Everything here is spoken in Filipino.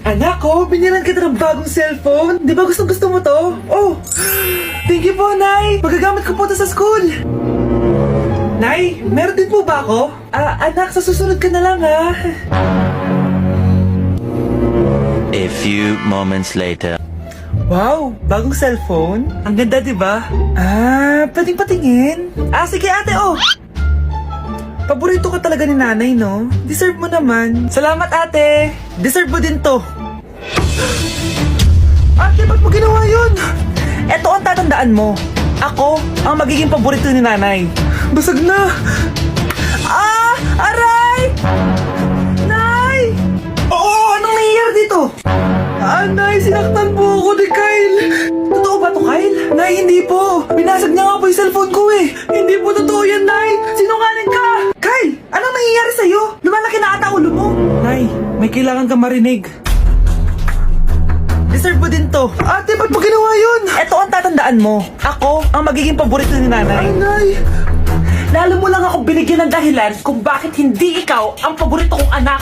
Anak ko, binilan kita ng bagong cellphone. Di ba gusto mo to? Oh, thank you po, Nay. Magagamit ko po to sa school. Nay, meron din po ba ako? Anak, sa susunod ka na lang, ha? A few moments later. Wow, bagong cellphone? Ang ganda, di ba? Pwedeng patingin? Sige ate, oh! Paborito ka talaga ni nanay, no? Deserve mo naman. Salamat, ate! Deserve mo din to. Ate, ba't mo ginawa yun? Eto ang tatandaan mo. Ako ang magiging paborito ni nanay. Basag na! Aray! Nay! Oo, anong nangyayari dito? Nay, sinaktan po ako ni Kyle. Totoo ba to, Kyle? Nay, hindi po. Binasag niya nga po yung cellphone ko eh. Hindi po totoo yan, Nay. Sinungaling ka. Kyle, anong nangyayari sa'yo? Lumalaki na ata ulo mo. Nay, may kailangan kang marinig. Deserve mo din to. Ate, ba't mo ginawa yun? Eto ang tatandaan mo. Ako ang magiging paborito ni nanay. Nay. Lalo mo lang ako binigyan ng dahilan kung bakit hindi ikaw ang paborito kong anak.